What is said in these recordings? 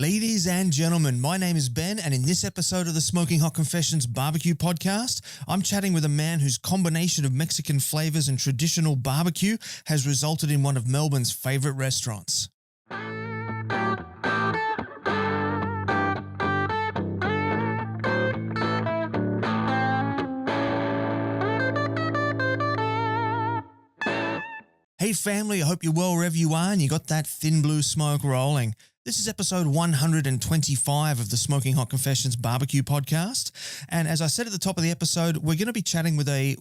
Ladies and gentlemen, my name is Ben, and in this episode of the Smoking Hot Confessions Barbecue Podcast, I'm chatting with a man whose combination of Mexican flavors and traditional barbecue has resulted in one of Melbourne's favorite restaurants. Hey family, I hope you're well wherever you are and you got that thin blue smoke rolling. This is episode 125 of the Smoking Hot Confessions Barbecue Podcast. And as I said at the top of the episode, we're going to be chatting with a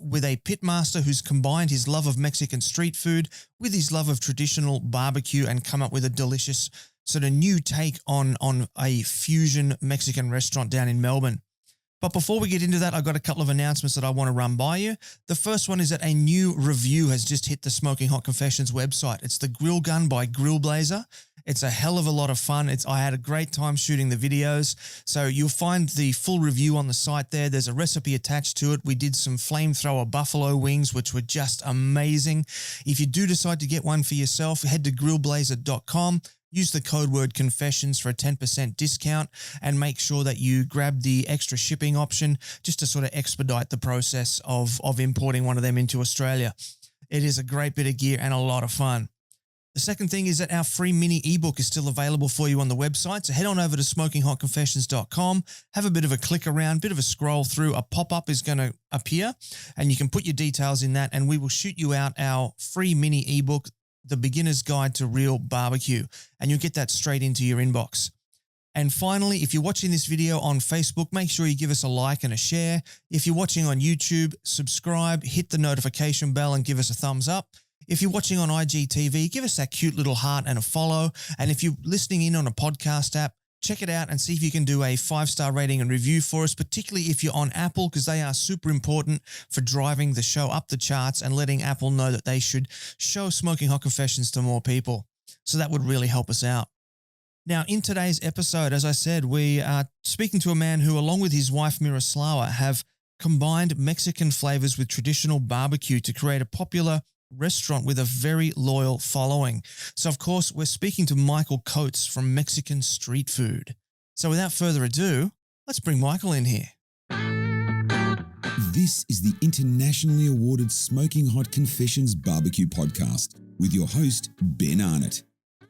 pitmaster who's combined his love of Mexican street food with his love of traditional barbecue and come up with a delicious sort of new take on a fusion Mexican restaurant down in Melbourne. But before we get into that, I've got a couple of announcements that I want to run by you. The first one is that a new review has just hit the Smoking Hot Confessions website. It's the Grill Gun by Grill Blazer. It's a hell of a lot of fun. I had a great time shooting the videos. So you'll find the full review on the site there. There's a recipe attached to it. We did some flamethrower buffalo wings, which were just amazing. If you do decide to get one for yourself, head to grillblazer.com. Use the code word confessions for a 10% discount and make sure that you grab the extra shipping option just to sort of expedite the process of importing one of them into Australia. It is a great bit of gear and a lot of fun. The second thing is that our free mini ebook is still available for you on the website. So head on over to smokinghotconfessions.com, have a bit of a click around, bit of a scroll through. A pop-up is going to appear and you can put your details in that and we will shoot you out our free mini ebook, The Beginner's Guide to Real Barbecue, and you'll get that straight into your inbox. And finally, if you're watching this video on Facebook, make sure you give us a like and a share. If you're watching on YouTube, subscribe, hit the notification bell and give us a thumbs up. If you're watching on IGTV, give us that cute little heart and a follow. And if you're listening in on a podcast app, check it out and see if you can do a 5-star rating and review for us, particularly if you're on Apple, because they are super important for driving the show up the charts and letting Apple know that they should show Smoking Hot Confessions to more people. So that would really help us out. Now, in today's episode, as I said, we are speaking to a man who, along with his wife Miroslawa, have combined Mexican flavors with traditional barbecue to create a popular restaurant with a very loyal following. So, of course, we're speaking to Michael Coates from Mexican Street Food. So without further ado, let's bring Michael in here. This is the internationally awarded Smoking Hot Confessions Barbecue Podcast with your host, Ben Arnott.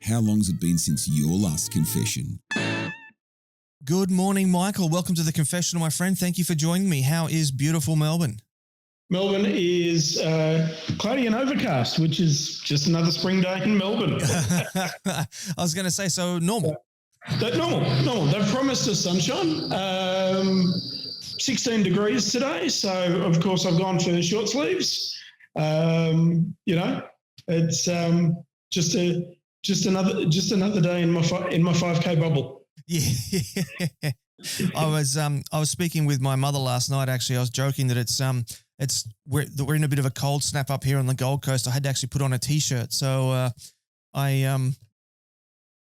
How long's it been since your last confession? Good morning, Michael. Welcome to the confessional, my friend. Thank you for joining me. How is beautiful Melbourne? Melbourne is cloudy and overcast, which is just another spring day in Melbourne. I was going to say, so normal. Normal. They've promised us sunshine. 16 degrees today, so of course I've gone for short sleeves. It's just another day in my 5K bubble. Yeah. I was speaking with my mother last night. Actually, I was joking that we're in a bit of a cold snap up here on the Gold Coast. I had to actually put on a t-shirt. So I'm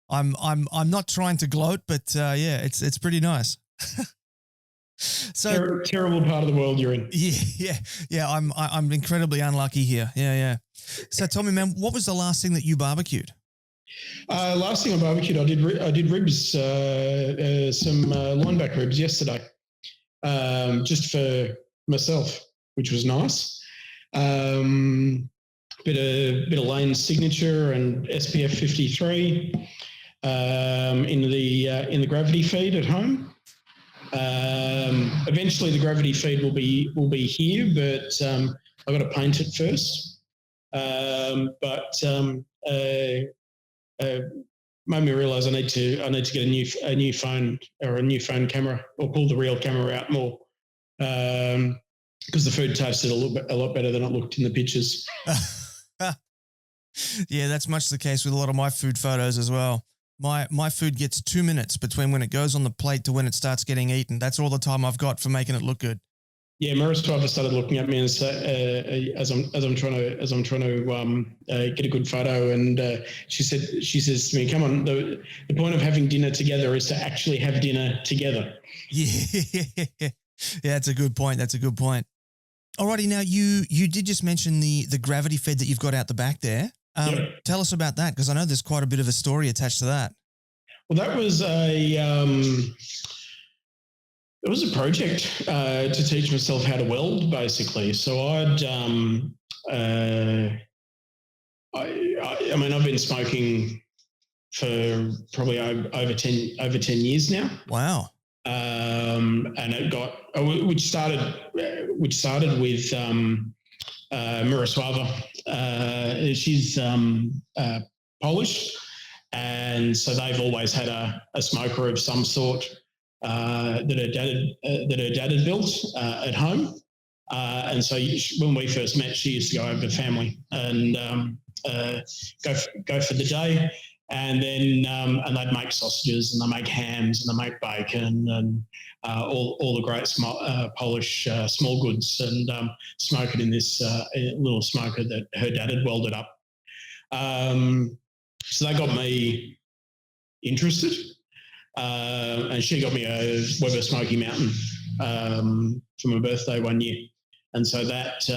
not trying to gloat, but it's pretty nice. So terrible part of the world you're in. Yeah. I'm incredibly unlucky here. Yeah. So tell me, man, what was the last thing that you barbecued? Last thing I barbecued, I did ribs, some lineback ribs yesterday, just for myself, which was nice. Bit of Lane's signature and SPF 53 in the gravity feed at home. Eventually, the gravity feed will be here, but I've got to paint it first. Made me realise I need to get a new phone or a new phone camera, or pull the real camera out more, because the food tasted a lot better than it looked in the pictures. Yeah, that's much the case with a lot of my food photos as well. My food gets 2 minutes between when it goes on the plate to when it starts getting eaten. That's all the time I've got for making it look good. Yeah, Miroslawa started looking at me and as I'm trying to get a good photo, and she says to me, "Come on, the point of having dinner together is to actually have dinner together." Yeah, that's a good point. Alrighty, now you did just mention the gravity fed that you've got out the back there. Tell us about that, because I know there's quite a bit of a story attached to that. Well, that was it was a project to teach myself how to weld, basically. So I mean, I've been smoking for probably over 10 years now. Wow. And it got which started with Miroslawa. She's Polish, and so they've always had a smoker of some sort that her dad had built at home. And so when we first met, she used to go over to family and go for the day. And then and they'd make sausages and they make hams and they make bacon and all the great Polish small goods, and smoke it in this little smoker that her dad had welded up. So that got me interested, and she got me a Weber Smoky Mountain for my birthday one year, and so that.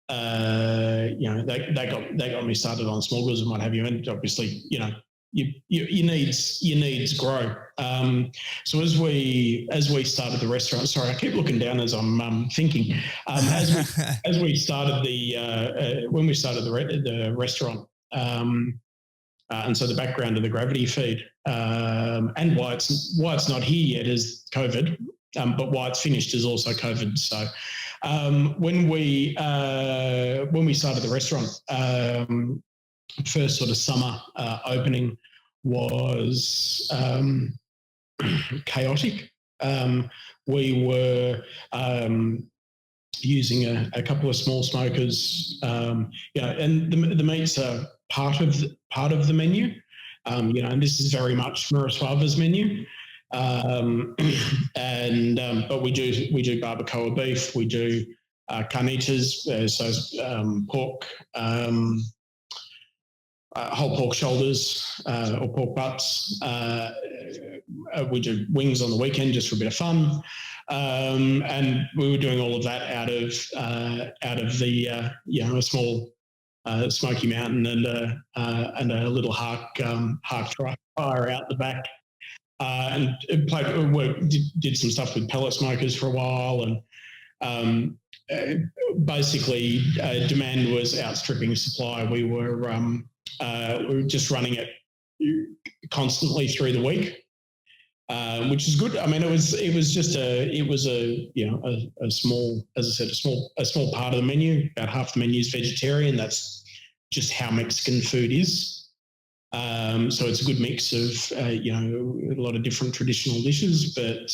That got me started on small goods and what have you. And obviously, your needs grow. So as we started the restaurant, sorry, I keep looking down as I'm thinking. As we started when we started the restaurant, and so the background of the gravity feed, and why it's not here yet is COVID, but why it's finished is also COVID. So. When we started the restaurant, first sort of summer opening was chaotic. We were using a couple of small smokers, and the meats are part of the menu, and this is very much Miroslava's menu. But we do barbacoa beef, we do carnitas, so pork, whole pork shoulders or pork butts. We do wings on the weekend just for a bit of fun, and we were doing all of that out of the a small Smoky Mountain and a little Hark truck fire out the back. And did some stuff with pellet smokers for a while, and basically demand was outstripping supply. We were just running it constantly through the week, which is good. I mean, it was just a small, as I said, a small part of the menu. About half the menu is vegetarian. That's just how Mexican food is. So it's a good mix of, a lot of different traditional dishes, but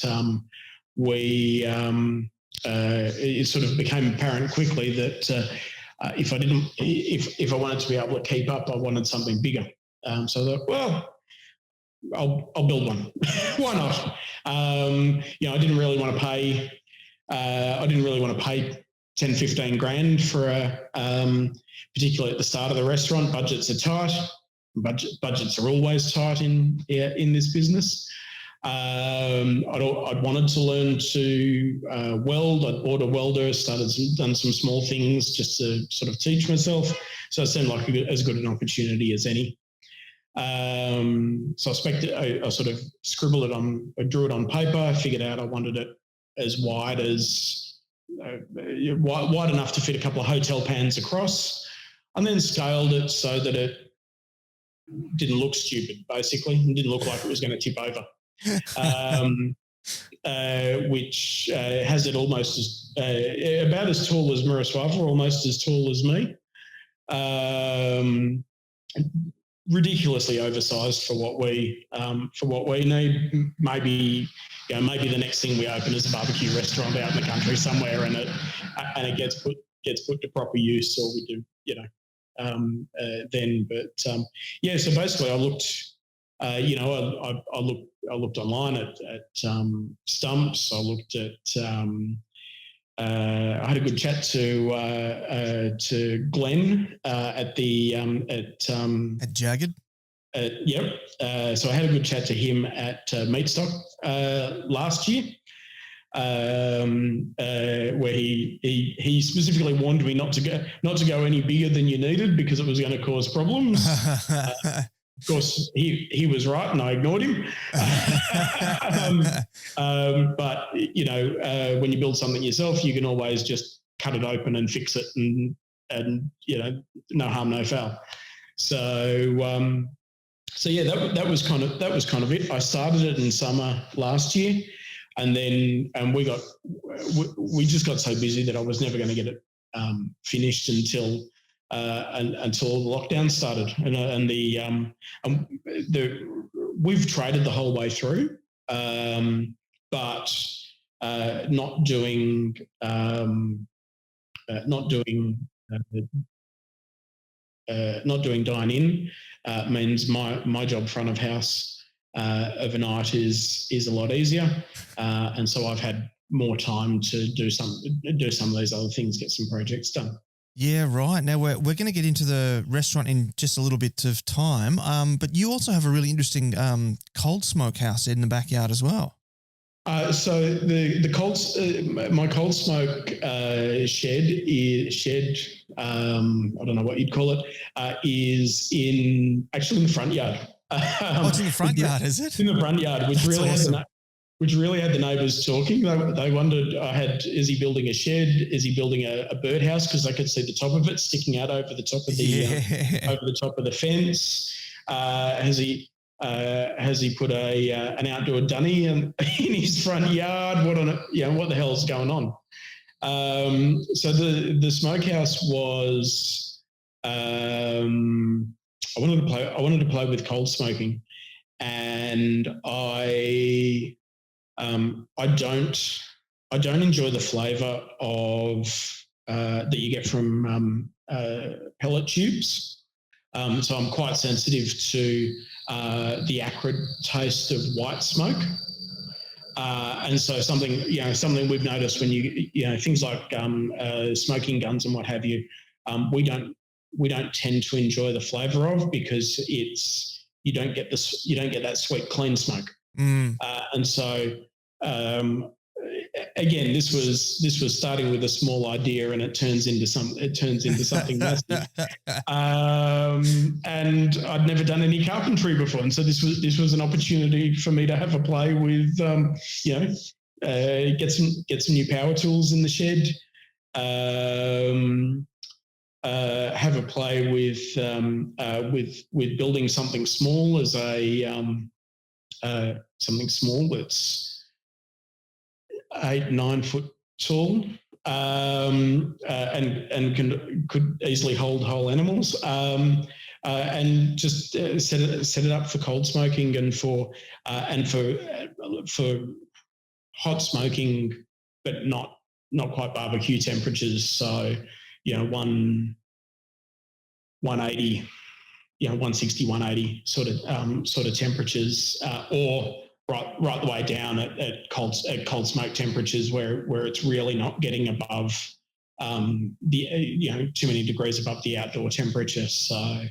it sort of became apparent quickly that if I wanted to be able to keep up, I wanted something bigger. So I thought, well, I'll build one. Why not? I didn't really want to pay. I didn't really want to pay 10, 15 grand for particularly at the start of the restaurant. Budgets are tight. Budgets are always tight in this business. I'd wanted to learn to weld. I'd bought a welder, done some small things just to sort of teach myself. So it seemed like as good an opportunity as any. So I sort of scribbled it on, I drew it on paper. I figured out I wanted it as wide enough to fit a couple of hotel pans across, and then scaled it so that it didn't look stupid, basically. It didn't look like it was going to tip over, which has it almost about as tall as Miroslawa, almost as tall as me. Ridiculously oversized for what we need. Maybe the next thing we open is a barbecue restaurant out in the country somewhere, and it gets put to proper use, or we do then. But so basically, I looked. I looked online at stumps. I looked at. I had a good chat to Glenn at Jagged. Yep. So I had a good chat to him at Meatstock last year, where he specifically warned me not to go any bigger than you needed because it was going to cause problems. Of course, he was right, and I ignored him. But when you build something yourself, you can always just cut it open and fix it, and no harm, no foul. So yeah, that was kind of it. I started it in summer last year, and then we just got so busy that I was never going to get it finished until the lockdown started, we've traded the whole way through, but not doing dine in means my job front of house overnight is a lot easier, and so I've had more time to do some of these other things, get some projects done. Yeah, right. Now we're going to get into the restaurant in just a little bit of time, but you also have a really interesting cold smokehouse in the backyard as well. So the my cold smoke shed, I don't know what you'd call it, is actually in the front yard. It's in the front yard, is it? It's in the front yard, which really awesome. Which really had the neighbours talking. They wondered, is he building a shed? Is he building a birdhouse? Because they could see the top of it sticking out over the top of the fence. Has he put an outdoor dunny in his front yard? What the hell is going on? So the smokehouse was. I wanted to play with cold smoking, and I don't enjoy the flavour of that you get from pellet tubes. So I'm quite sensitive to the acrid taste of white smoke. And so something we've noticed when things like smoking guns and what have you, we don't tend to enjoy the flavour of, because you don't get that sweet clean smoke. And so again, this was starting with a small idea, and it turns into something massive. And I'd never done any carpentry before, and so this was an opportunity for me to have a play with get some new power tools in the shed, have a play with building something small as something small that's 8-9 foot tall, and could easily hold whole animals, and just set it up for cold smoking and for hot smoking, but not quite barbecue temperatures. So 180. 160, 180 sort of temperatures, or right the way down at cold smoke temperatures where it's really not getting above too many degrees above the outdoor temperature. So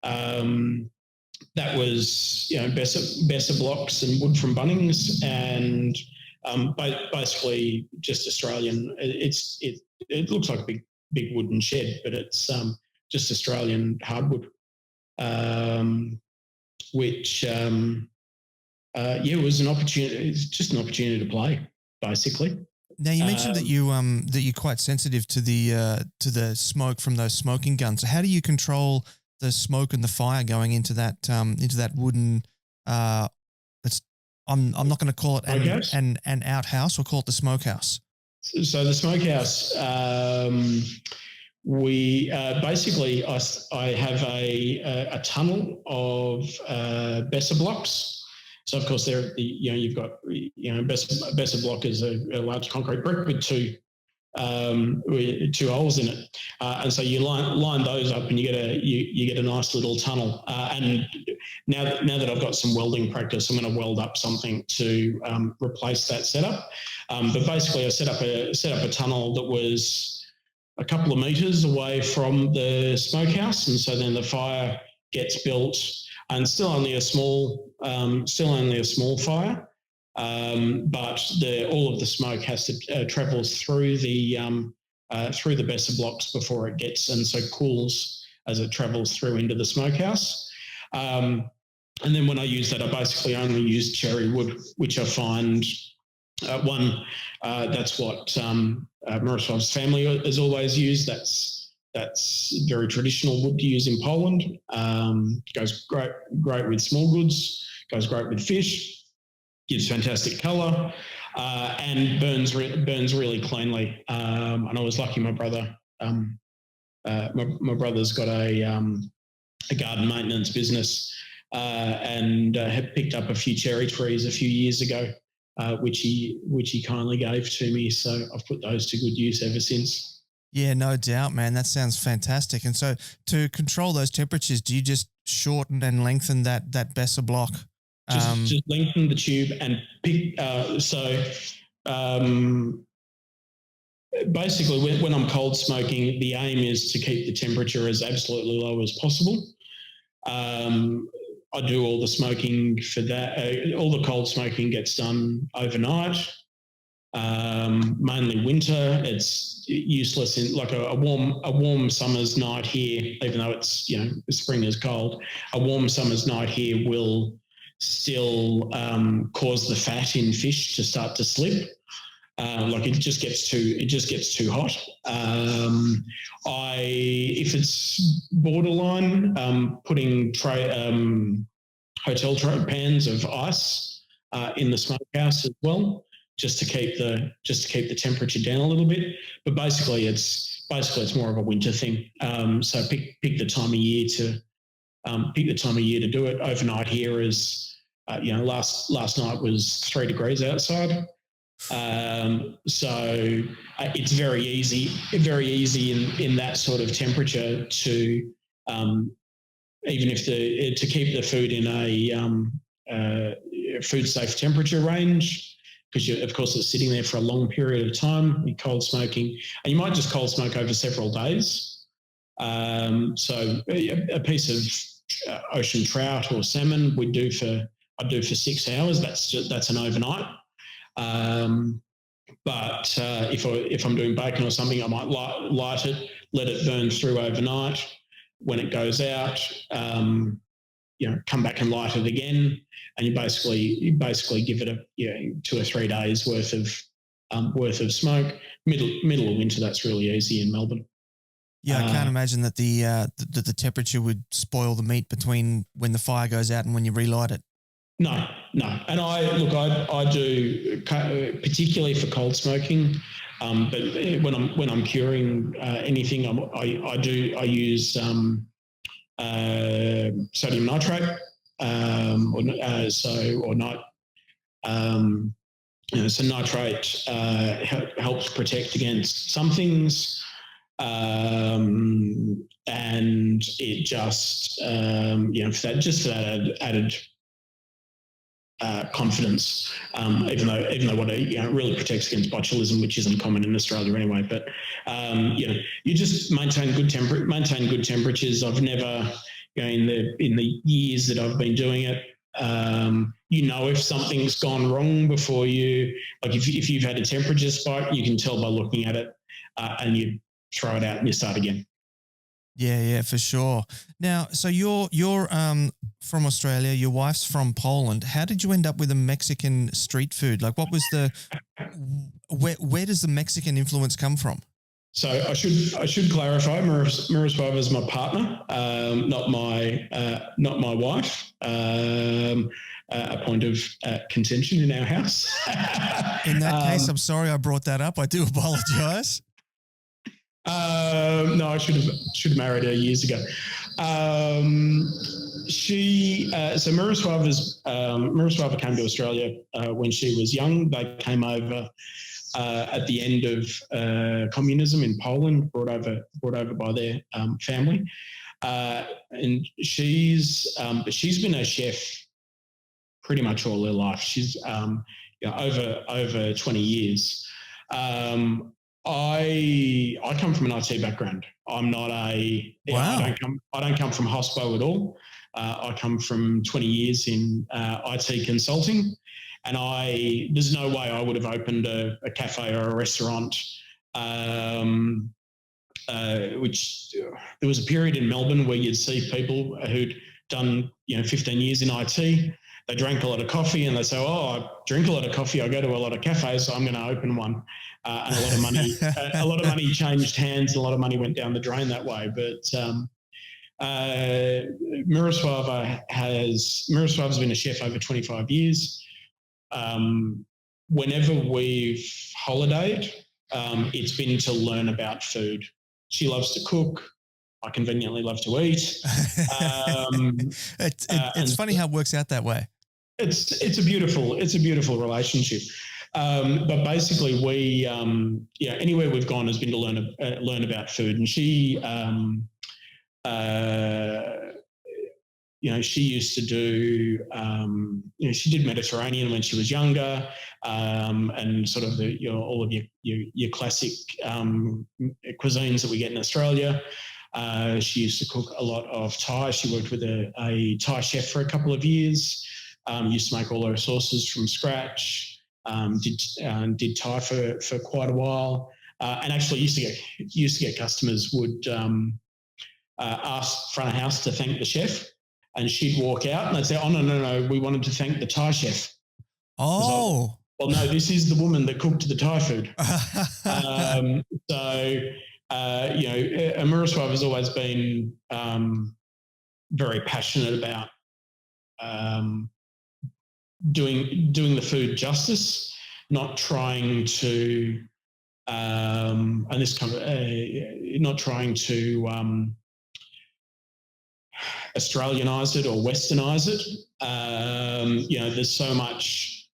that was Besser blocks and wood from Bunnings, and basically just Australian. It looks like a big wooden shed, but it's just Australian hardwood. Which was an opportunity. It's just an opportunity to play, basically. Now you mentioned that you're quite sensitive to the smoke from those smoking guns. So how do you control the smoke and the fire going into that wooden? I'm not going to call it an outhouse. We'll call it the smokehouse. So the smokehouse. We basically, I have a tunnel of Besser blocks. So of course you've got Besser block is a large concrete brick with two holes in it, and so you line those up and you get a nice little tunnel. And now that I've got some welding practice, I'm going to weld up something to replace that setup. But basically, I set up a tunnel that was a couple of metres away from the smokehouse, and so then the fire gets built, and still only a small fire, but all of the smoke has to travels through the Besser blocks before it gets, and so cools as it travels through into the smokehouse. And then when I use that, I basically only use cherry wood, which I find that's what Miroslava's family has always used. That's very traditional wood to use in Poland. Goes great with small goods. Goes great with fish. Gives fantastic colour and burns really cleanly. And I was lucky. My brother, my brother's got a garden maintenance business and had picked up a few cherry trees a few years ago, which he kindly gave to me. So I've put those to good use ever since. Yeah, no doubt, man. That sounds fantastic. And so to control those temperatures, do you just shorten and lengthen that Besser block? Just lengthen the tube and pick. Basically, when I'm cold smoking, the aim is to keep the temperature as absolutely low as possible. I do all the smoking for that. All the cold smoking gets done overnight. Mainly winter. It's useless in like a warm summer's night here, even though it's spring is cold. A warm summer's night here will still cause the fat in fish to start to slip. Like it just gets too hot. If it's borderline, putting hotel pans of ice in the smokehouse as well, just to keep the temperature down a little bit. But basically it's more of a winter thing. So pick the time of year to do it. Overnight here is last night was 3 degrees outside. So it's very easy in that sort of temperature to to keep the food in a food safe temperature range, because of course it's sitting there for a long period of time. You're cold smoking, and you might just cold smoke over several days. So a piece of ocean trout or salmon I do for 6 hours. That's an overnight. But if I'm doing bacon or something, I might light it, let it burn through overnight. When it goes out, come back and light it again, and you basically give it 2 or 3 days worth of smoke. Middle of winter, that's really easy in Melbourne. Yeah, I can't imagine that the temperature would spoil the meat between when the fire goes out and when you relight it. No. And I do, particularly for cold smoking, but when I'm curing anything, I use sodium nitrate, so nitrate helps protect against some things, and it just for that added confidence, even though what it really protects against botulism, which isn't common in Australia anyway. But you just maintain good temperatures. I've never, in the years that I've been doing it, if something's gone wrong before you, like if you've had a temperature spike, you can tell by looking at it, and you throw it out and you start again. Yeah, for sure. Now, so you're from Australia, your wife's from Poland. How did you end up with a Mexican street food? Like, what was where does the Mexican influence come from? So I should clarify, Miroslawa is my partner, not my wife. A point of contention in our house. In that case, I'm sorry I brought that up. I do apologise. No, I should have married her years ago. Miroslava came to Australia when she was young. They came over at the end of communism in Poland, brought over by their family, and she's been a chef pretty much all her life. She's over 20 years. I come from an IT background. I'm not I don't come from hospo at all. I come from 20 years in IT consulting, and there's no way I would have opened a cafe or a restaurant. Which there was a period in Melbourne where you'd see people who'd done 15 years in IT. They drank a lot of coffee, and they say, "Oh, I drink a lot of coffee. I go to a lot of cafes, so I'm going to open one." And a lot of money changed hands. A lot of money went down the drain that way. But Miroslava's been a chef over 25 years. Whenever we've holidayed, it's been to learn about food. She loves to cook. I conveniently love to eat. It's funny how it works out that way. It's a beautiful relationship. But basically, we anywhere we've gone has been to learn about food, and she she used to do she did Mediterranean when she was younger, and sort of all of your classic cuisines that we get in Australia. She used to cook a lot of Thai. She worked with a Thai chef for a couple of years. Used to make all her sauces from scratch. Did Thai for quite a while, and actually used to get customers would ask front of house to thank the chef, and she'd walk out and they'd say, "Oh no, we wanted to thank the Thai chef." Oh, well, no, this is the woman that cooked the Thai food. Miroslawa has always been very passionate about doing the food justice, not trying to not trying to Australianize it or Westernise it. There's so much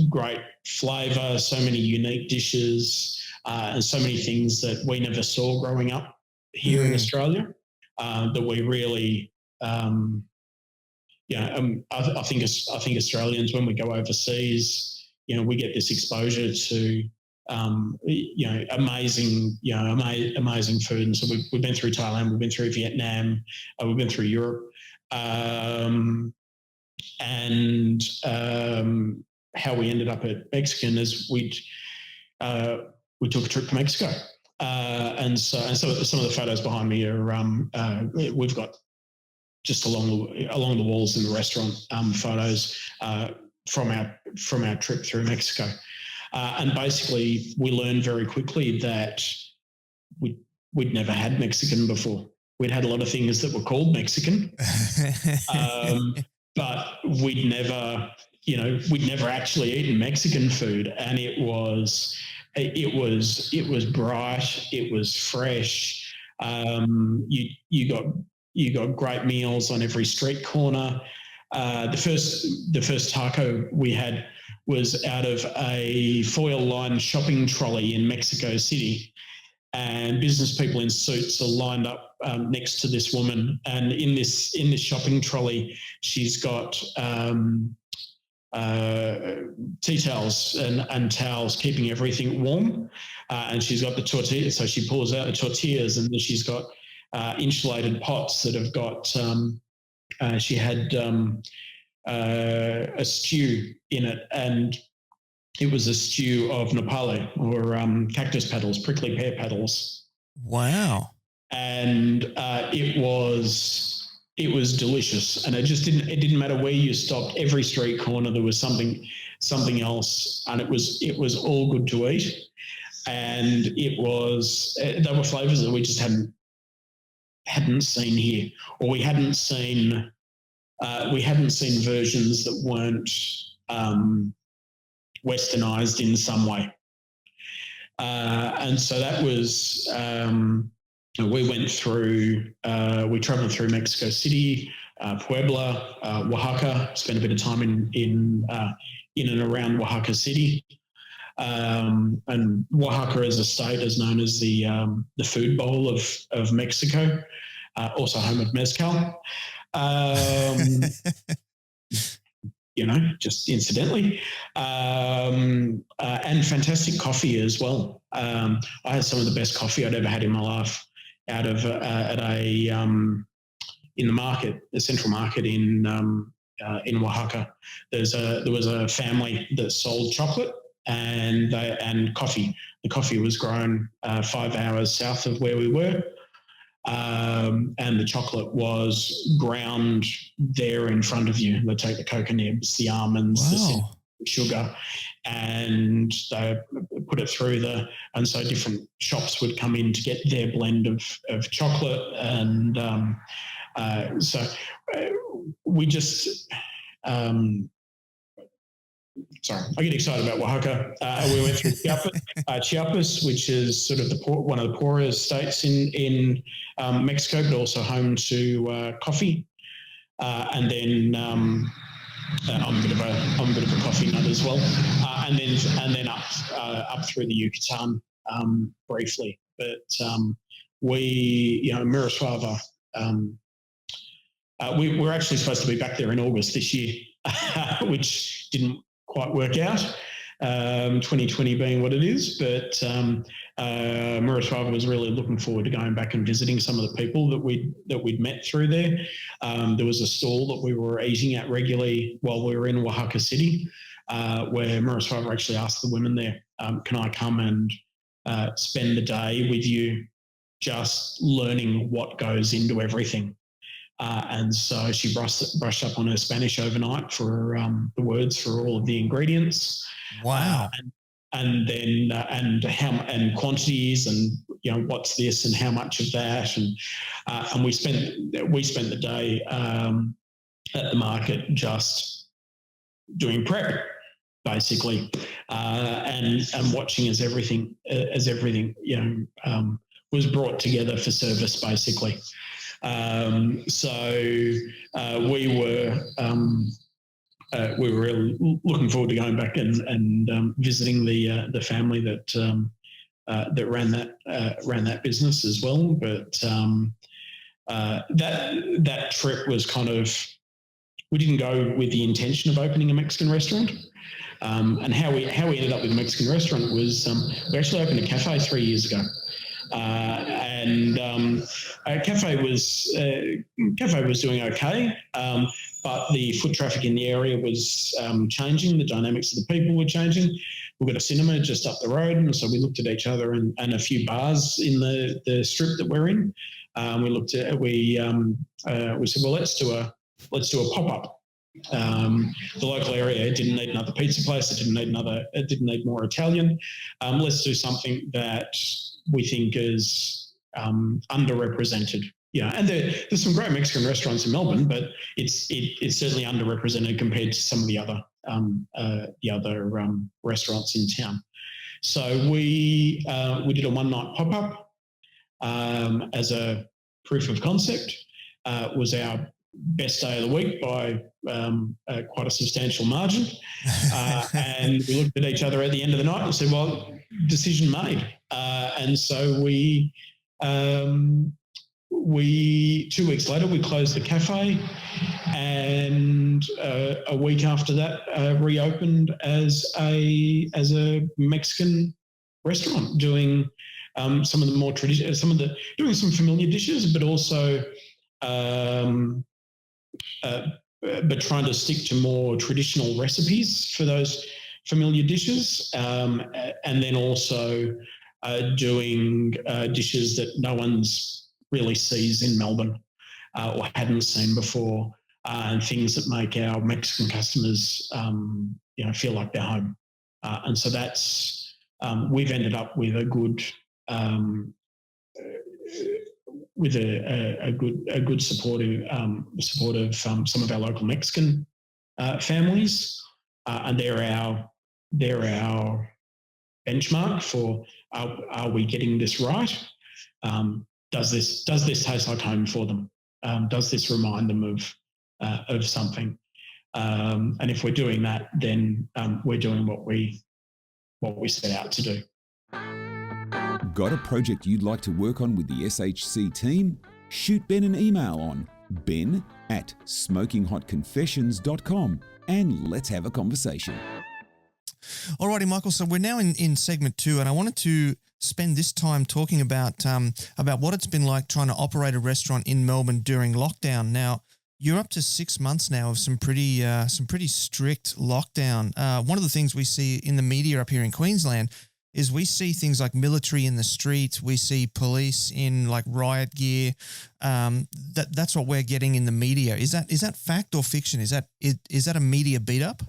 great flavour, so many unique dishes, and so many things that we never saw growing up here in Australia, that we really, I think Australians, when we go overseas, we get this exposure to, amazing food. And so we've been through Thailand, we've been through Vietnam, we've been through Europe, and how we ended up at Mexican is we took a trip to Mexico, and so some of the photos behind me are we've got just along the walls in the restaurant photos from our trip through Mexico. And basically, we learned very quickly that we'd never had Mexican before. We'd had a lot of things that were called Mexican, but we'd never actually eaten Mexican food. And it was bright, it was fresh. You got great meals on every street corner. The first taco we had was out of a foil-lined shopping trolley in Mexico City, and business people in suits are lined up next to this woman. And in this shopping trolley, she's got tea towels and towels keeping everything warm, and she's got the tortillas. So she pulls out the tortillas, and then she's got insulated pots that have got. She had a stew in it, and it was a stew of nopale, or cactus petals, prickly pear petals. Wow! And it was delicious, and it didn't matter where you stopped. Every street corner there was something else, and it was all good to eat. And they were flavours that we just hadn't seen here, or we hadn't seen versions that weren't Westernized in some way. And so that was, we traveled through Mexico City, Puebla, Oaxaca, spent a bit of time in and around Oaxaca City. And Oaxaca as a state is known as the food bowl of Mexico, also home of mezcal. Just incidentally, and fantastic coffee as well. I had some of the best coffee I'd ever had in my life out of in the market, the central market in Oaxaca. There was a family that sold chocolate and coffee. The coffee was grown 5 hours south of where we were. and the chocolate was ground there in front of you. They take the cocoa nibs, the almonds, the sugar, and they put it through and so different shops would come in to get their blend of chocolate. And so we just, sorry, I get excited about Oaxaca. We went through Chiapas, which is sort of one of the poorer states in Mexico, but also home to coffee. And then I'm a bit of a coffee nut as well. And then up through the Yucatan briefly. But Miroslawa. We're actually supposed to be back there in August this year, which didn't quite work out, 2020 being what it is. But Miroslawa was really looking forward to going back and visiting some of the people that we'd met through there. There was a stall that we were eating at regularly while we were in Oaxaca City, where Miroslawa actually asked the women there, can I come and spend the day with you just learning what goes into everything? And so she brushed up on her Spanish overnight for the words for all of the ingredients. Wow. And then and quantities and what's this and how much of that and we spent the day at the market just doing prep basically and watching as everything was brought together for service basically. We were really looking forward to going back and visiting the family that ran that business as well. But that trip was kind of, we didn't go with the intention of opening a Mexican restaurant. And how we ended up with a Mexican restaurant was we actually opened a cafe 3 years ago. Cafe was doing okay, but the foot traffic in the area was changing. The dynamics of the people were changing. We've got a cinema just up the road, and so we looked at each other and a few bars in the strip that we're in. We said, well, let's do a pop up. The local area didn't need another pizza place. It didn't need more Italian. Let's do something that we think is underrepresented. Yeah, and there's some great Mexican restaurants in Melbourne, but it's certainly underrepresented compared to some of the other restaurants in town. So we did a one-night pop-up as a proof of concept. It was our best day of the week by quite a substantial margin. And we looked at each other at the end of the night and said, well, decision made. And so we 2 weeks later, we closed the cafe, and a week after that, reopened as a Mexican restaurant, doing some of the more traditional, doing some familiar dishes, but also but trying to stick to more traditional recipes for those familiar dishes, and then also doing dishes that no one's really sees in Melbourne or hadn't seen before, and things that make our Mexican customers feel like they're home. And so that's we've ended up with a good a good support of some of our local Mexican families, and they're our benchmark for are we getting this right? Does this taste like home for them? Does this remind them of something? And if we're doing that, then we're doing what we set out to do. Got a project you'd like to work on with the SHC team? Shoot Ben an email on ben@smokinghotconfessions.com and let's have a conversation. Alrighty, Michael. So we're now in segment 2, and I wanted to spend this time talking about what it's been like trying to operate a restaurant in Melbourne during lockdown. Now, you're up to 6 months now of some pretty strict lockdown. One of the things we see in the media up here in Queensland, is we see things like military in the street, we see police in like riot gear. That's what we're getting in the media. Is that fact or fiction? Is that a media beat up?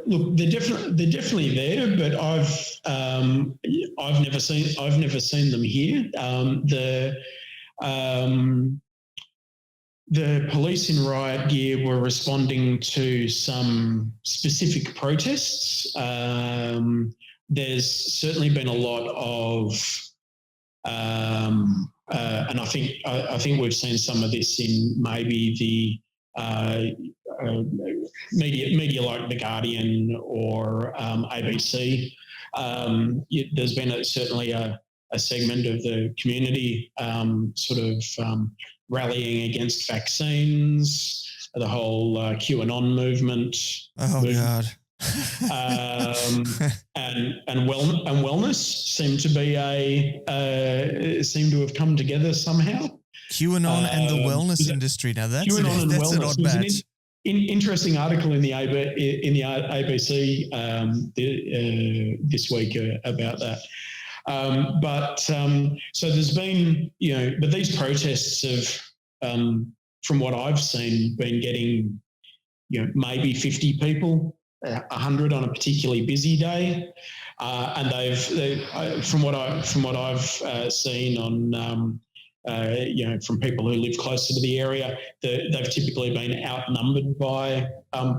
Look, they're definitely there, but I've never seen them here. The police in riot gear were responding to some specific protests. There's certainly been a lot of, and I think we've seen some of this in maybe the media like The Guardian or ABC. There's been certainly a segment of the community rallying against vaccines, the whole QAnon movement. Oh, God. and wellness seem to have come together somehow. QAnon and the wellness industry. Now that's an odd match. Interesting article in the ABC this week about that. So there's been, but these protests have, from what I've seen, been getting, maybe 50 people, 100 on a particularly busy day, and they've from what I've seen on, from people who live closer to the area, they've typically been outnumbered by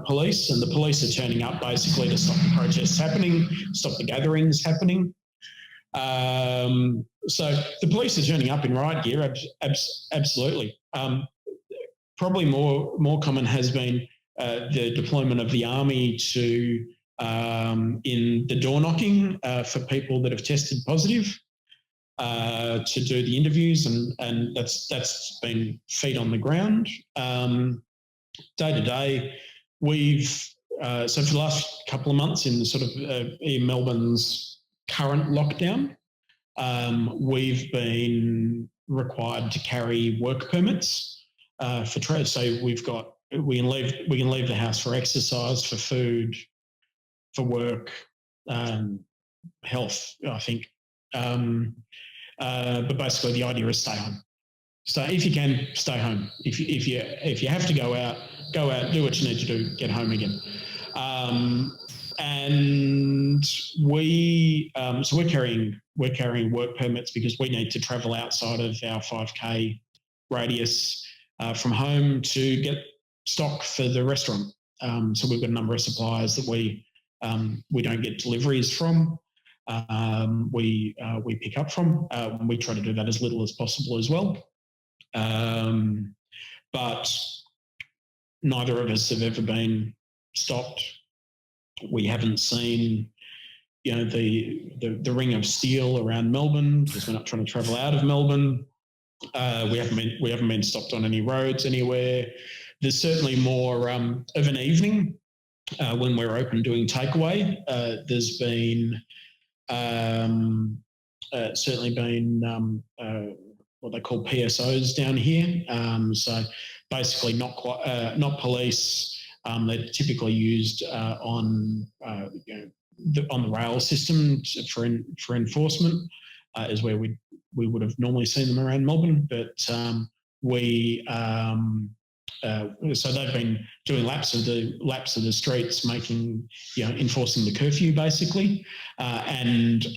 police, and the police are turning up basically to stop the protests happening, stop the gatherings happening. So the police are turning up in riot gear, absolutely. Probably more common has been the deployment of the army to in the door knocking for people that have tested positive to do the interviews, and that's been feet on the ground. Day-to-day, we've so for the last couple of months in in Melbourne's current lockdown, we've been required to carry work permits for trade. So we can leave the house for exercise, for food, for work, health, I think. But basically, the idea is stay home. So if you can, stay home. If you have to go out, do what you need to do, get home again. And so we're carrying work permits because we need to travel outside of our 5K radius from home to get stock for the restaurant. So we've got a number of suppliers that we don't get deliveries from. We pick up from. We try to do that as little as possible as well. But neither of us have ever been stopped. We haven't seen, the ring of steel around Melbourne because we're not trying to travel out of Melbourne. We haven't been stopped on any roads anywhere. There's certainly more of an evening when we're open doing takeaway. There's been certainly been what they call PSOs down here. So basically not police. They're typically used on the rail system for enforcement, is where we would have normally seen them around Melbourne. But so they've been doing laps of the streets, enforcing the curfew basically, and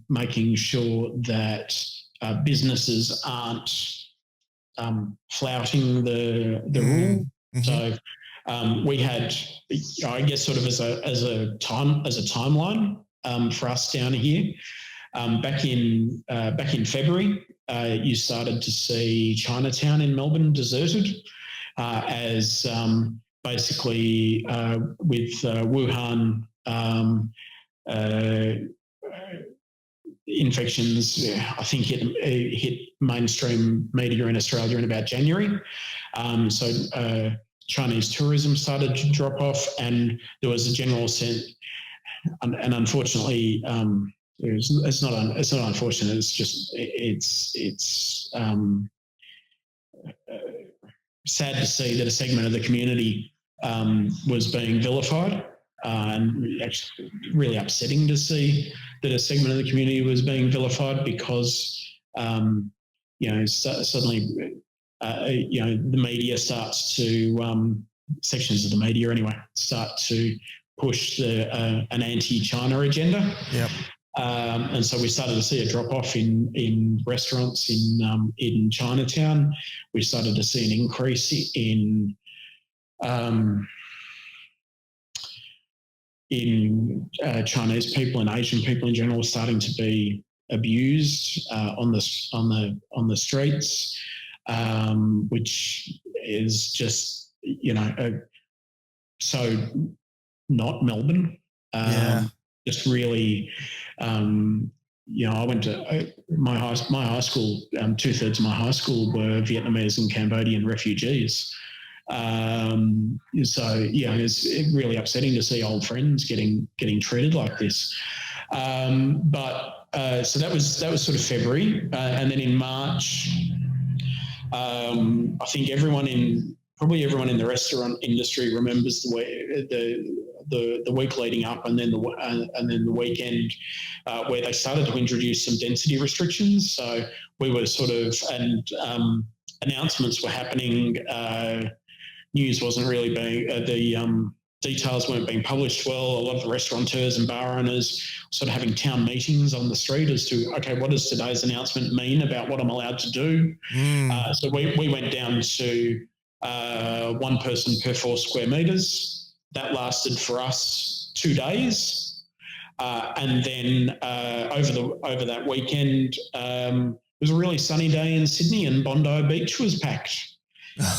making sure that businesses aren't flouting the rule. Mm-hmm. So we had, I guess, sort of as a timeline for us down here. Back in February, you started to see Chinatown in Melbourne deserted as basically with Wuhan infections. I think hit mainstream media in Australia in about January. So Chinese tourism started to drop off, and there was a general sense, and unfortunately, it's not unfortunate. It's just it's sad to see that a segment of the community was being vilified and actually really upsetting to see that a segment of the community was being vilified because, suddenly, the media starts to, sections of the media anyway, start to push an anti-China agenda. Yep. And so we started to see a drop-off in restaurants in Chinatown. We started to see an increase in Chinese people and Asian people in general starting to be abused on the streets, which is just so not Melbourne. Just really, I went to my high school. 2/3 of my high school were Vietnamese and Cambodian refugees. It's really upsetting to see old friends getting treated like this. So that was sort of February, and then in March, I think probably everyone in the restaurant industry remembers the week leading up, and then the weekend where they started to introduce some density restrictions. So we were announcements were happening. News wasn't really being details weren't being published well. A lot of the restaurateurs and bar owners sort of having town meetings on the street as to, okay, what does today's announcement mean about what I'm allowed to do? So we went down to 1 person per 4 square metres. That lasted for us 2 days. And then over that weekend, it was a really sunny day in Sydney and Bondi Beach was packed.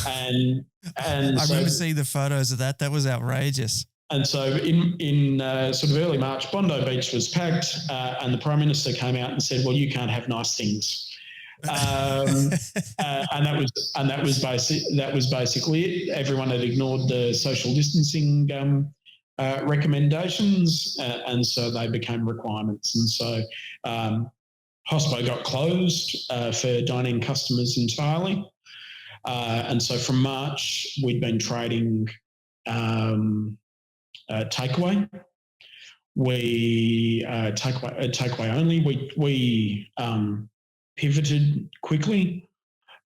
And I remember seeing the photos of that. That was outrageous. And so in sort of early March, Bondi Beach was packed, and the Prime Minister came out and said, "Well, you can't have nice things," and that was basically it. Everyone had ignored the social distancing recommendations, and so they became requirements. And so Hospo got closed for dine-in customers entirely. And so from March, we'd been trading takeaway. Takeaway only. We pivoted quickly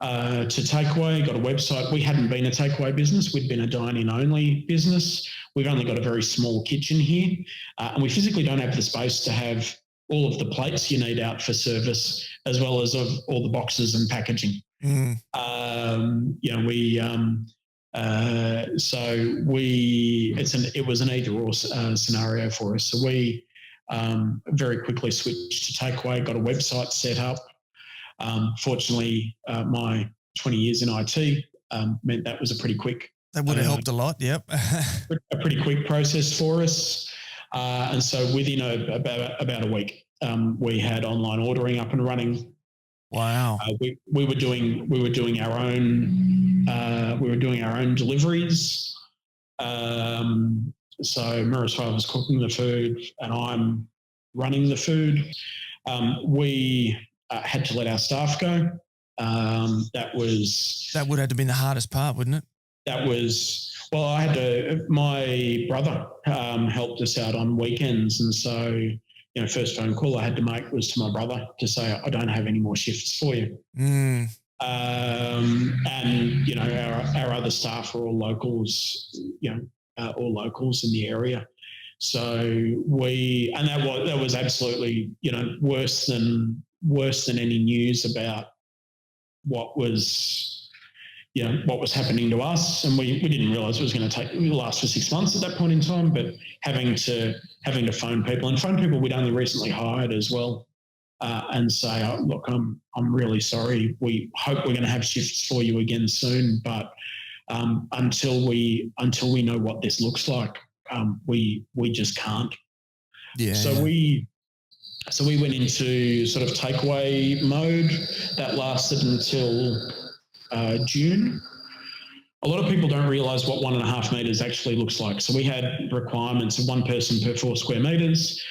to takeaway, got a website. We hadn't been a takeaway business. We'd been a dine-in only business. We've only got a very small kitchen here, and we physically don't have the space to have all of the plates you need out for service, as well as of all the boxes and packaging. It was an either-or scenario for us. So we very quickly switched to takeaway, got a website set up. Fortunately, my 20 years in IT meant that was a pretty quick. That would have helped a lot. Yep. A pretty quick process for us. And so within about a week, we had online ordering up and running. Wow. We were doing our own deliveries. So Miroslawa was cooking the food and I'm running the food. We had to let our staff go. That would have been the hardest part, wouldn't it? My brother helped us out on weekends, and so first phone call I had to make was to my brother to say, I don't have any more shifts for you. And our other staff are all locals, all locals in the area. So that was absolutely worse than any news about what was happening to us, and we didn't realise it was going to last for 6 months at that point in time. But having to phone people we'd only recently hired as well, and say, oh, look, I'm really sorry. We hope we're going to have shifts for you again soon, but until we know what this looks like, we just can't. Yeah. So we went into sort of takeaway mode that lasted until June. A lot of people don't realise what 1.5 metres actually looks like. So we had requirements of 1 person per 4 square metres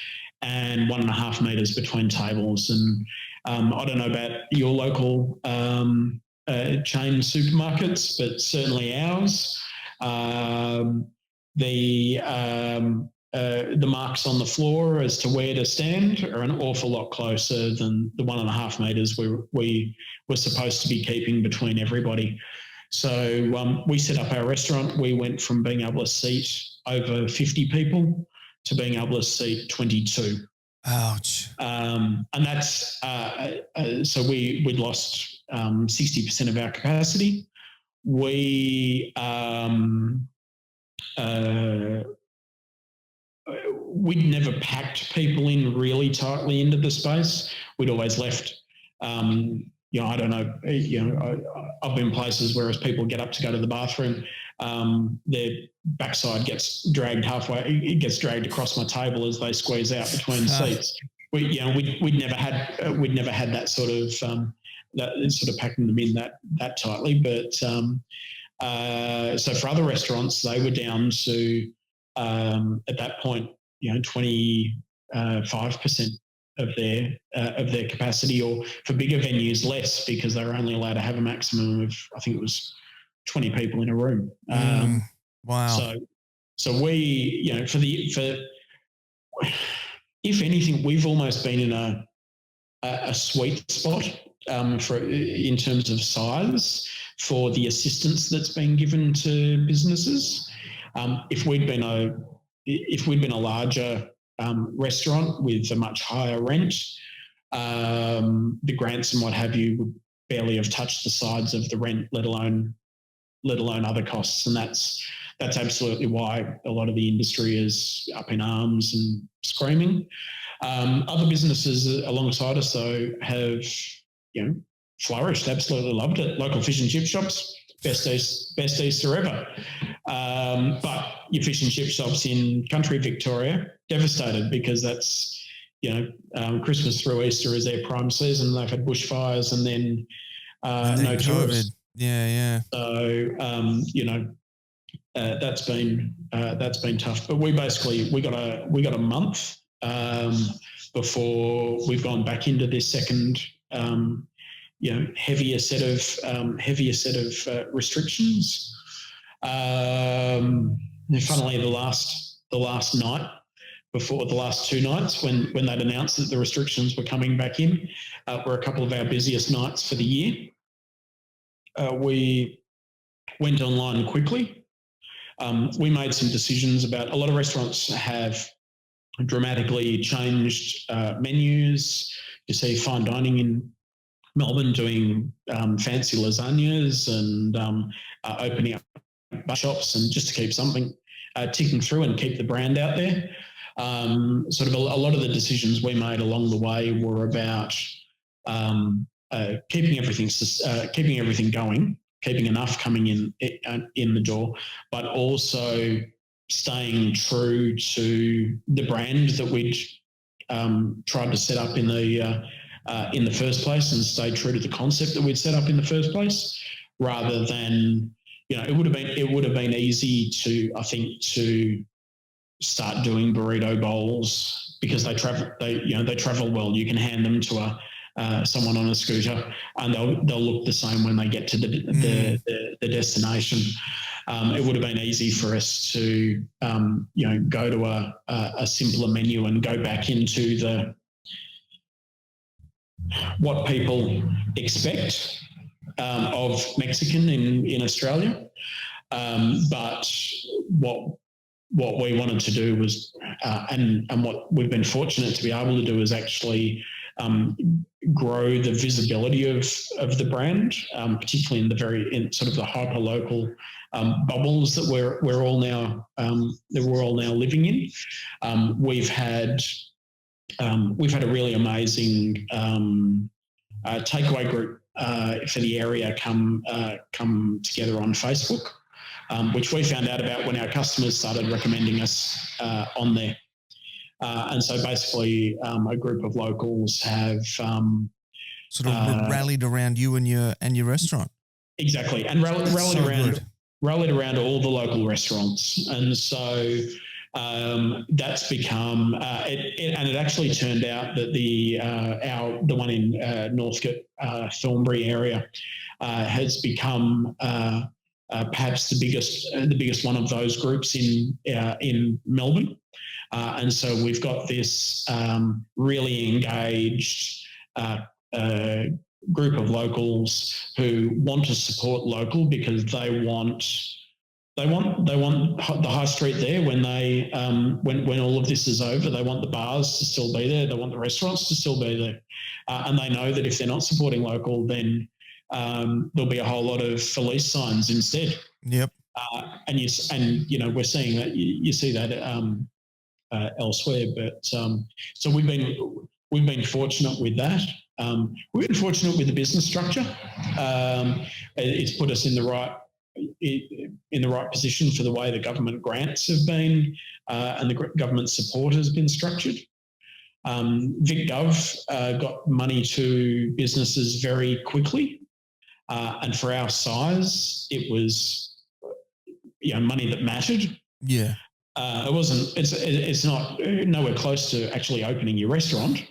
and 1.5 metres between tables. And I don't know about your local chain supermarkets, but certainly ours, the marks on the floor as to where to stand are an awful lot closer than the 1.5 metres we were supposed to be keeping between everybody. So we set up our restaurant. We went from being able to seat over 50 people to being able to seat 22. Ouch. And that's so we'd lost 60% of our capacity. We'd never packed people in really tightly into the space. We'd always left, I don't know, I've been places where as people get up to go to the bathroom, their backside gets dragged halfway. It gets dragged across my table as they squeeze out between seats. We'd never had that sort of packing them in that tightly. But so for other restaurants, they were down to at that point, 25% of their capacity, or for bigger venues less, because they were only allowed to have a maximum of, I think it was 20 people in a room. Wow. So we, if anything, we've almost been in a sweet spot in terms of size for the assistance that's been given to businesses. If we'd been a larger restaurant with a much higher rent, the grants and what have you would barely have touched the sides of the rent, let alone other costs. And that's absolutely why a lot of the industry is up in arms and screaming. Other businesses alongside us, though, have flourished, absolutely loved it. Local fish and chip shops, best Easter ever. But your fish and chip shops in country Victoria, devastated, because that's, Christmas through Easter is their prime season. They've had bushfires and then no tourists. Yeah. So, that's been tough. But we got a month before we've gone back into this second, heavier set of restrictions. And funnily, the last night before the last 2 nights, when they'd announced that the restrictions were coming back in, were a couple of our busiest nights for the year. We went online quickly. We made some decisions about, a lot of restaurants have dramatically changed menus. You see fine dining in Melbourne doing fancy lasagnas and opening up shops, and just to keep something ticking through and keep the brand out there. Sort of a lot of the decisions we made along the way were about keeping everything going, keeping enough coming in the door, but also staying true to the brand that we'd tried to set up in the first place, and stay true to the concept that we'd set up in the first place, rather than, it would have been easy to start doing burrito bowls, because they travel well. You can hand them to someone on a scooter, and they'll look the same when they get to the destination. It would have been easy for us to go to a simpler menu and go back into what people expect of Mexican in Australia. But what we wanted to do was, and what we've been fortunate to be able to do, is actually grow the visibility of the brand, particularly in sort of the hyper local bubbles that we're all now living in. We've had a really amazing takeaway group for the area come together on Facebook, which we found out about when our customers started recommending us on there. And so basically a group of locals have sort of rallied around you and your restaurant. Exactly. And rallied around all the local restaurants. And so that's become it actually turned out that the one in Northcote, Thornbury area has become perhaps the biggest one of those groups in Melbourne. And so we've got this really engaged group of locals who want to support local because they want the high street there when they when all of this is over. They want the bars to still be there. They want the restaurants to still be there, and they know that if they're not supporting local, then there'll be a whole lot of police signs instead. Yep. And we're seeing that you see that elsewhere. But so we've been fortunate with that. We've been fortunate with the business structure. It's put us in the right position for the way the government grants have been and the government support has been structured. VicGov got money to businesses very quickly, and for our size, it was money that mattered. Yeah. It wasn't. It's not nowhere close to actually opening your restaurant,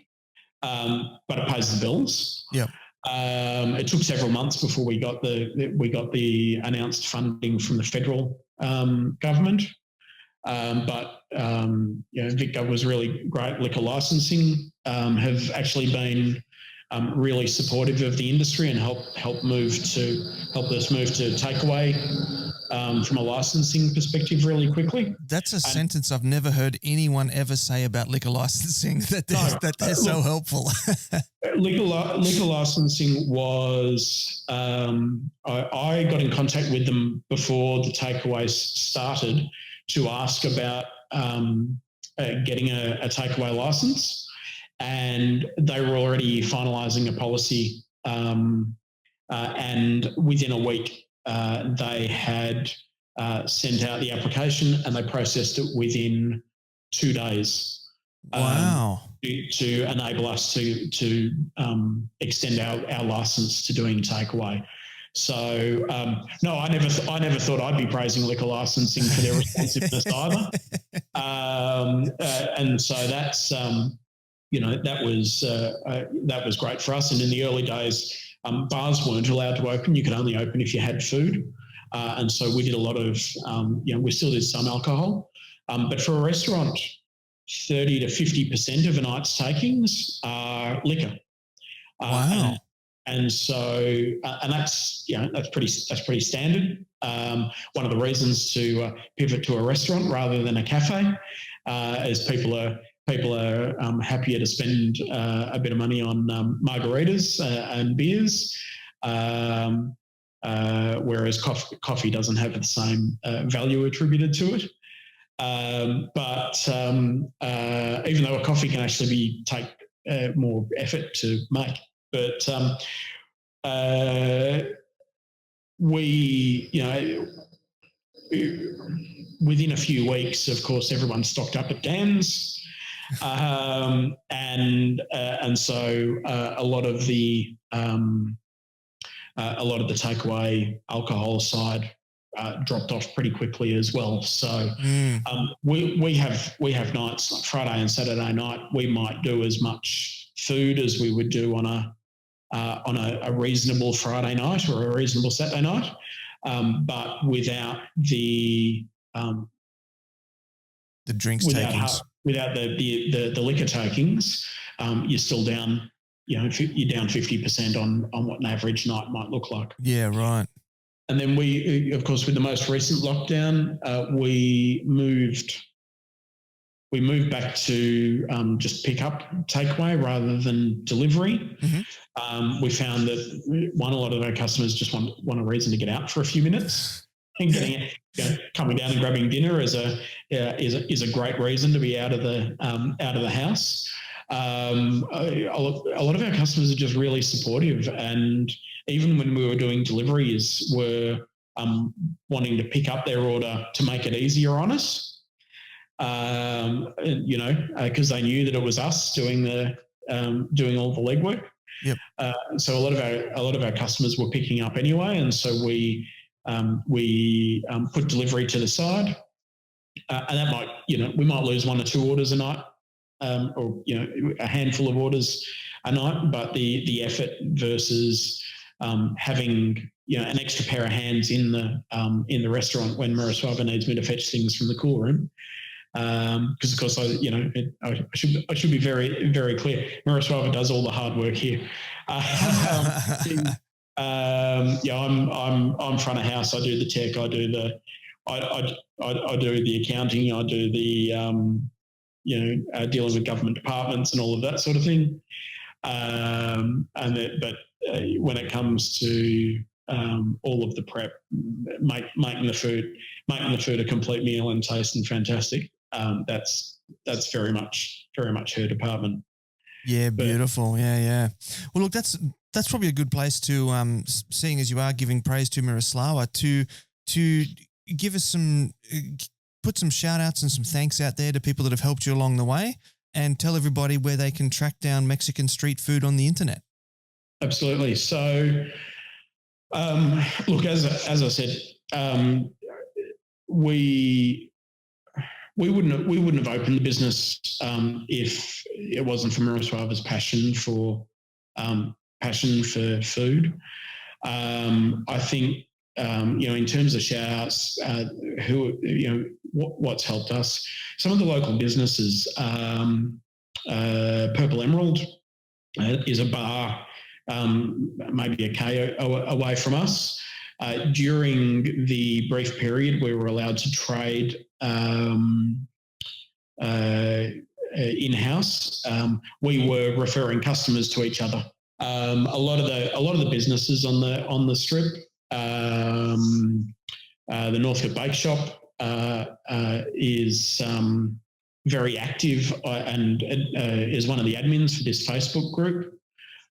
but it pays the bills. Yeah. It took several months before we got the announced funding from the federal government, but VicGov was really great. Liquor licensing have actually been really supportive of the industry and help us move to takeaway from a licensing perspective really quickly. That's a sentence I've never heard anyone ever say about liquor licensing, that they're so helpful. Liquor licensing was, I got in contact with them before the takeaways started to ask about getting a takeaway license, and they were already finalising a policy, and within a week they had sent out the application and they processed it within 2 days. Wow. To enable us to extend our license to doing takeaway. So no, I never thought I'd be praising liquor licensing for their responsiveness either. And so that's that was great for us. And in the early days, bars weren't allowed to open. You could only open if you had food. And so we did a lot of we still did some alcohol, but for a restaurant, 30 to 50% of a night's takings are liquor. Wow. And so, and that's pretty standard. One of the reasons to pivot to a restaurant rather than a cafe is people are happier to spend a bit of money on margaritas and beers, whereas coffee doesn't have the same value attributed to it. But even though a coffee can actually take more effort to make, but within a few weeks, of course, everyone stocked up at Dan's, and so a lot of the takeaway alcohol side dropped off pretty quickly as well. So we have nights like Friday and Saturday night. We might do as much food as we would do on a reasonable Friday night or a reasonable Saturday night, but without the drinks takings, without the liquor takings, you're still down. You're down 50% on what an average night might look like. Yeah, right. And then we, of course, with the most recent lockdown, we moved back to just pick up takeaway rather than delivery. Mm-hmm. We found that a lot of our customers just want a reason to get out for a few minutes, and coming down and grabbing dinner is a great reason to be out of the house. A lot of our customers are just really supportive, and even when we were doing deliveries, were wanting to pick up their order to make it easier on us. Because they knew that it was us doing doing all the legwork. Yep. So a lot of our customers were picking up anyway, and so we put delivery to the side, and that might we might lose 1 or 2 orders a night, or a handful of orders a night, but the effort versus having an extra pair of hands in the restaurant when Miroslawa needs me to fetch things from the cool room. Because of course I should be very, very clear. Miroslawa does all the hard work here. I'm front of house. I do the tech. I do I do the accounting. I do the dealing with government departments and all of that sort of thing. But when it comes to all of the prep, making the food a complete meal and tasting fantastic, that's very much her department. Yeah, beautiful. Yeah. Well, look, that's probably a good place to, seeing as you are giving praise to Miroslawa, to give us put some shout outs and some thanks out there to people that have helped you along the way, and tell everybody where they can track down Mexican street food on the internet. Absolutely. So, look, as I said, we wouldn't have opened the business if it wasn't for Miroslava's passion for food. I think in terms of shout outs, what's helped us, some of the local businesses, Purple Emerald is a bar maybe a K away from us. During the brief period we were allowed to trade in-house, we were referring customers to each other. A lot of the businesses on the strip, the Northcote Bake Shop is very active and is one of the admins for this Facebook group,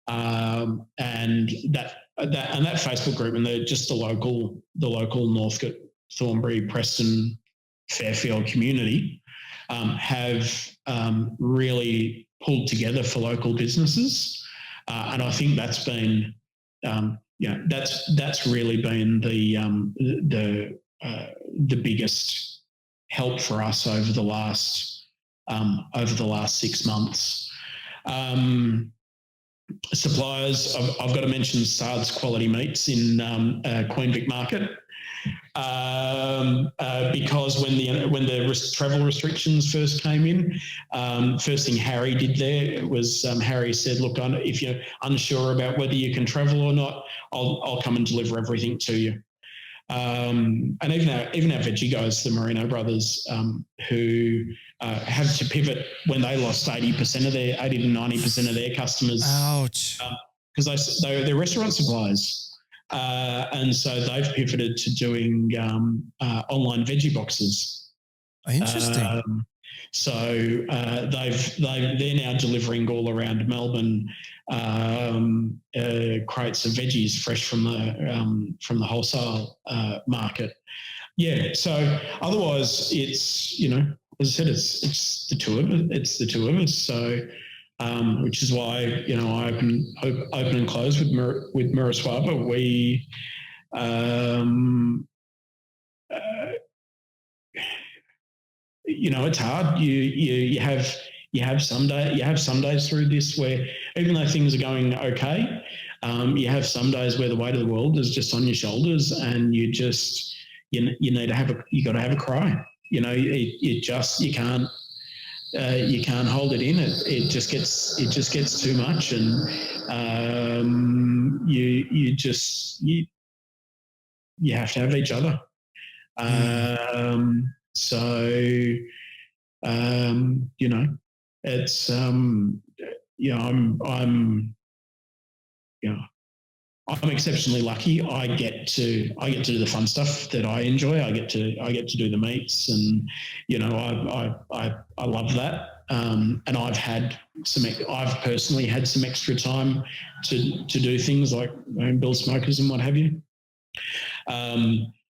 and that Facebook group, and just the local Northcote, Thornbury, Preston, Fairfield community have really pulled together for local businesses, and I think that's been that's really been the biggest help for us over the last 6 months. Suppliers, I've got to mention Sard's Quality Meats in Queen Vic Market, because when the travel restrictions first came in, first thing Harry did there was Harry said, "Look, if you're unsure about whether you can travel or not, I'll come and deliver everything to you." And even our veggie guys, the Marino brothers, who had to pivot when they lost 80 to 90% of their customers. Ouch! Because they're restaurant suppliers, and so they've pivoted to doing online veggie boxes. Interesting. So they're now delivering all around Melbourne crates of veggies fresh from the wholesale market. Yeah. So otherwise, it's as I said, it's the two of us. It's the two of us. So which is why I open and close with Miroslawa. We it's hard. You have some days through this where even though things are going okay, you have some days where the weight of the world is just on your shoulders, and you got to have a cry. You can't hold it in. It just gets too much, and you have to have each other. It's I'm exceptionally lucky. I get to do the fun stuff that I enjoy. I get to do the meats, and I love that. And I've personally had some extra time to do things like build smokers and what have you.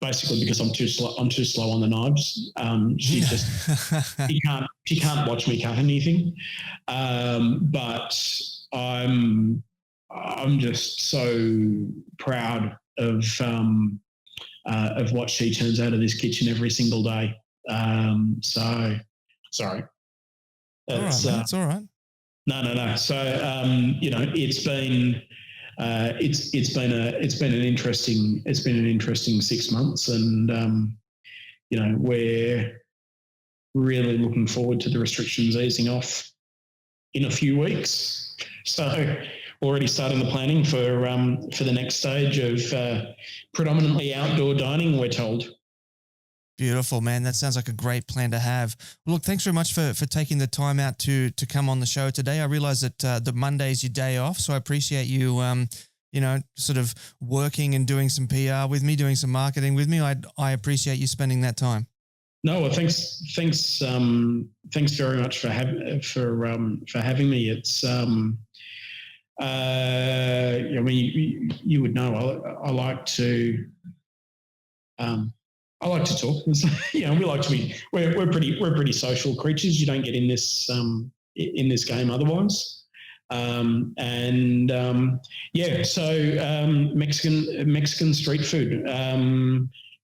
Basically because I'm too slow on the knives. She can't watch me cut anything. But I'm just so proud of what she turns out of this kitchen every single day. So sorry. That's all right. No. So it's been it's been an interesting 6 months, and we're really looking forward to the restrictions easing off in a few weeks. So already starting the planning for the next stage of predominantly outdoor dining, we're told. Beautiful, man. That sounds like a great plan to have. Look, thanks very much for taking the time out to come on the show today. I realize that the Monday's your day off, so I appreciate you, sort of working and doing some PR with me, doing some marketing with me. I appreciate you spending that time. No, well, thanks very much for having me. It's you would know I like to talk. We like to be. We're pretty social creatures. You don't get in this game otherwise. Mexican street food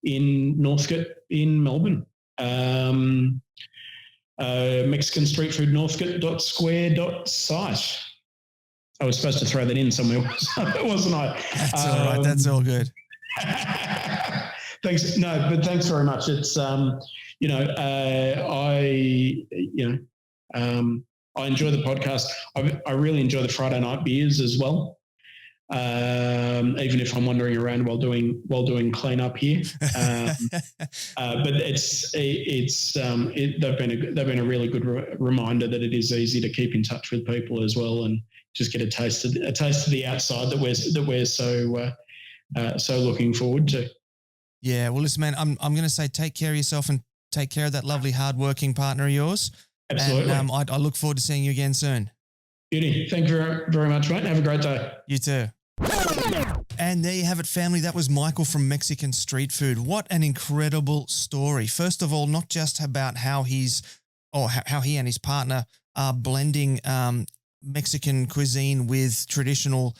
in Northcote in Melbourne. Mexican street food Northcote.square.site. I was supposed to throw that in somewhere, wasn't I? That's all right. That's all good. Thanks. No, but thanks very much. It's I enjoy the podcast. I really enjoy the Friday night beers as well. Even if I'm wandering around while doing cleanup here, but they've been a really good reminder that it is easy to keep in touch with people as well, and just get a taste of the outside that we're so looking forward to. Yeah, well, listen, man, I'm going to say take care of yourself and take care of that lovely, hard-working partner of yours. Absolutely. And I look forward to seeing you again soon. Beauty. Thank you very, very much, mate. Have a great day. You too. And there you have it, family. That was Michael from Mexican Street Food. What an incredible story. First of all, not just about how he and his partner are blending Mexican cuisine with traditional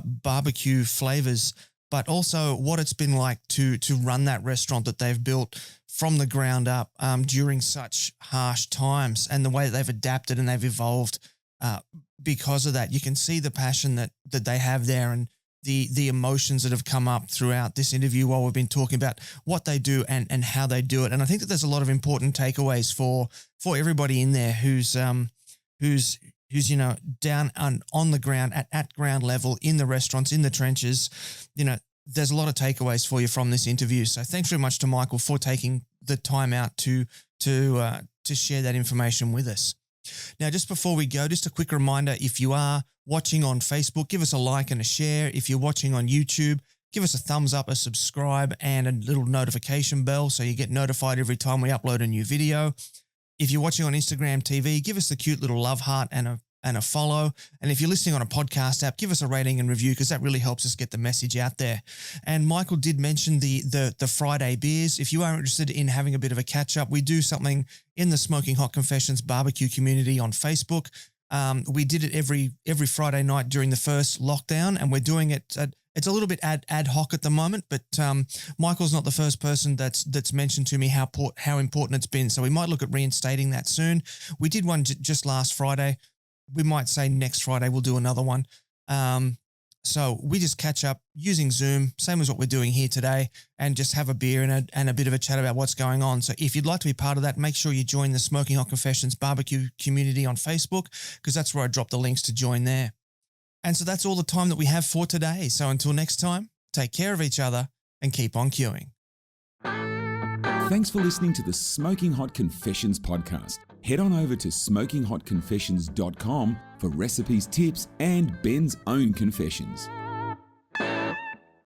barbecue flavors, but also what it's been like to run that restaurant that they've built from the ground up during such harsh times, and the way that they've adapted and they've evolved because of that. You can see the passion that they have there, and the emotions that have come up throughout this interview while we've been talking about what they do and how they do it. And I think that there's a lot of important takeaways for everybody in there who's down on the ground at ground level, in the restaurants, in the trenches. There's a lot of takeaways for you from this interview. So thanks very much to Michael for taking the time out to share that information with us. Now, just before we go, just a quick reminder, if you are watching on Facebook, give us a like and a share. If you're watching on YouTube, give us a thumbs up, a subscribe, and a little notification bell so you get notified every time we upload a new video. If you're watching on Instagram TV, give us the cute little love heart and a follow. And if you're listening on a podcast app, give us a rating and review, because that really helps us get the message out there. And Michael did mention the Friday beers. If you are interested in having a bit of a catch up, we do something in the Smoking Hot Confessions barbecue community on Facebook. We did it every Friday night during the first lockdown, and we're doing it it's a little bit ad hoc at the moment, but Michael's not the first person that's mentioned to me how important it's been. So we might look at reinstating that soon. We did one just last Friday. We might say next Friday we'll do another one. So we just catch up using Zoom, same as what we're doing here today, and just have a beer and a bit of a chat about what's going on. So if you'd like to be part of that, make sure you join the Smoking Hot Confessions barbecue community on Facebook, because that's where I drop the links to join there. And so that's all the time that we have for today. So until next time, take care of each other and keep on queuing. Thanks for listening to the Smoking Hot Confessions podcast. Head on over to smokinghotconfessions.com for recipes, tips, and Ben's own confessions.